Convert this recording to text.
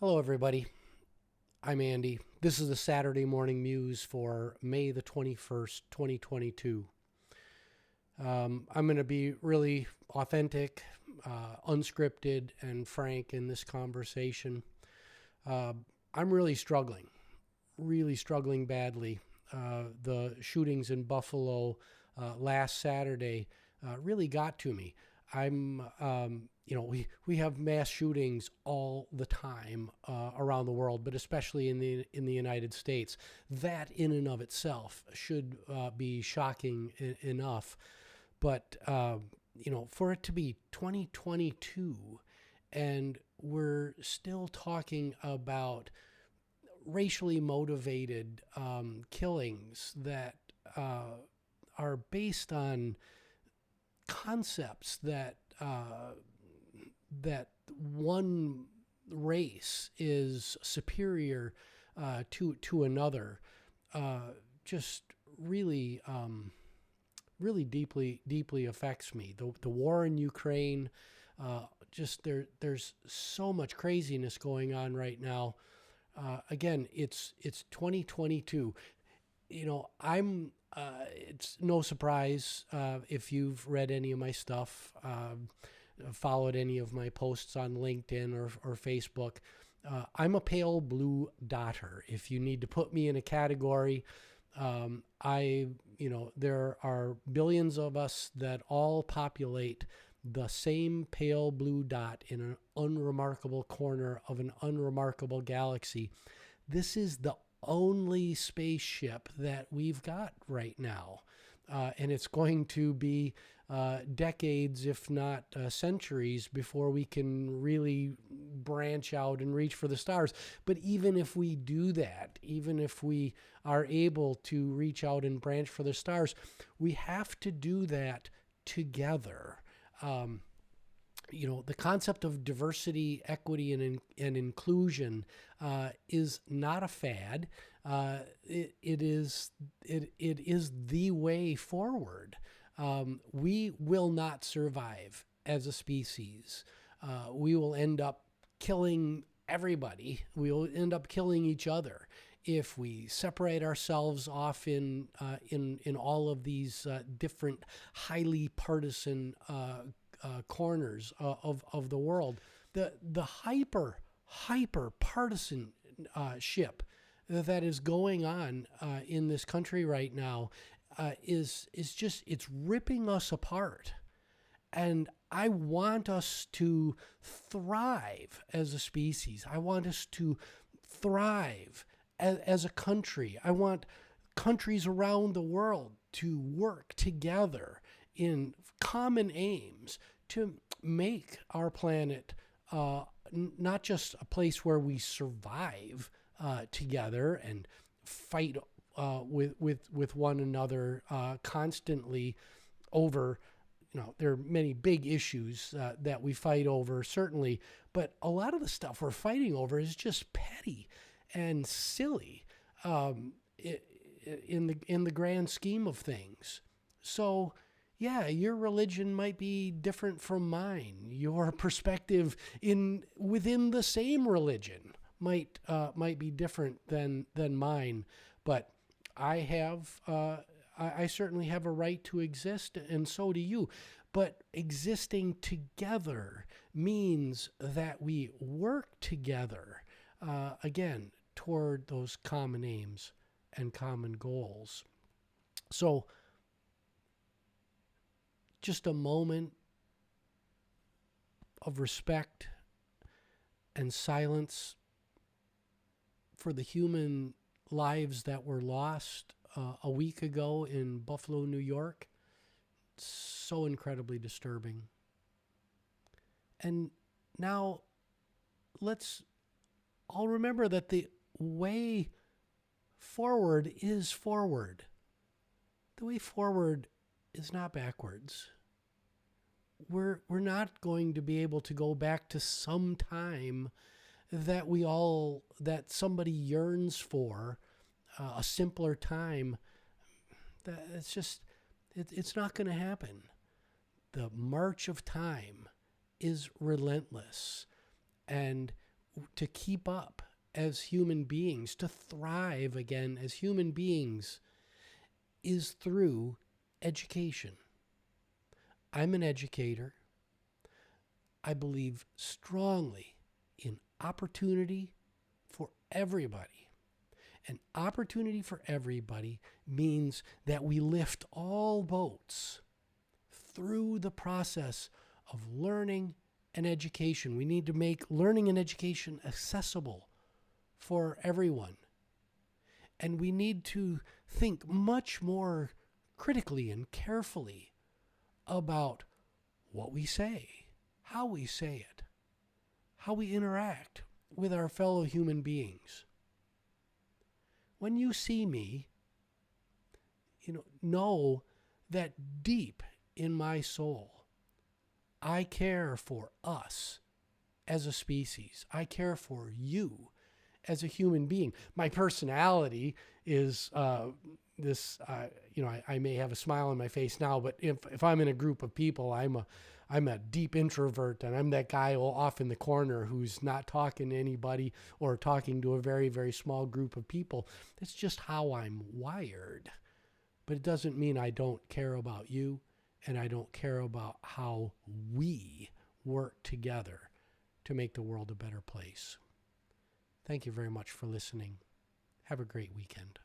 Hello, everybody. I'm Andy. This is the Saturday Morning Muse for May the 21st, 2022. I'm going to be really authentic, unscripted, and frank in this conversation. Uh, I'm really struggling badly. The shootings in Buffalo last Saturday really got to me. We have mass shootings all the time around the world, but especially in the United States. That in and of itself should be shocking enough. But for it to be 2022 and we're still talking about racially motivated killings that are based on concepts that one race is superior to another, just really really deeply affects me. The war in Ukraine, there's so much craziness going on right now. Again, it's 2022. It's no surprise if you've read any of my stuff, followed any of my posts on LinkedIn or Facebook. I'm a pale blue dotter. If you need to put me in a category, there are billions of us that all populate the same pale blue dot in an unremarkable corner of an unremarkable galaxy. This is the only spaceship that we've got right now. And it's going to be decades, if not centuries, before we can really branch out and reach for the stars. But even if we do that, even if we are able to reach out and branch for the stars, we have to do that together. The concept of diversity, equity, and inclusion is not a fad. It is the way forward. We will not survive as a species. We will end up killing everybody. We will end up killing each other if we separate ourselves off in all of these different highly partisan corners of the world. The hyper partisan ship that is going on in this country right now is just, it's ripping us apart. And I want us to thrive as a species. I want us to thrive as a country. I want countries around the world to work together in common aims to make our planet not just a place where we survive together and fight with one another constantly over. There are many big issues that we fight over, certainly, but a lot of the stuff we're fighting over is just petty and silly in the grand scheme of things. So, yeah, your religion might be different from mine. Your perspective within the same religion might be different than mine, but I certainly have a right to exist, and so do you. But existing together means that we work together, again, toward those common aims and common goals. So, just a moment of respect and silence for the human lives that were lost a week ago in Buffalo, New York. So incredibly disturbing. And now let's all remember that the way forward is forward. The way forward is not backwards. We're not going to be able to go back to some time that somebody yearns for, a simpler time. It's not going to happen. The march of time is relentless, and to keep up as human beings, to thrive again as human beings, is through education. I'm an educator. I believe strongly in opportunity for everybody. And opportunity for everybody means that we lift all boats through the process of learning and education. We need to make learning and education accessible for everyone. And we need to think much more critically and carefully about what we say, how we say it, how we interact with our fellow human beings. When you see me, know that deep in my soul, I care for us as a species. I care for you as a human being. My personality is I may have a smile on my face now, but if I'm in a group of people, I'm a deep introvert, and I'm that guy off in the corner who's not talking to anybody or talking to a very, very small group of people. It's just how I'm wired. But it doesn't mean I don't care about you, and I don't care about how we work together to make the world a better place. Thank you very much for listening. Have a great weekend.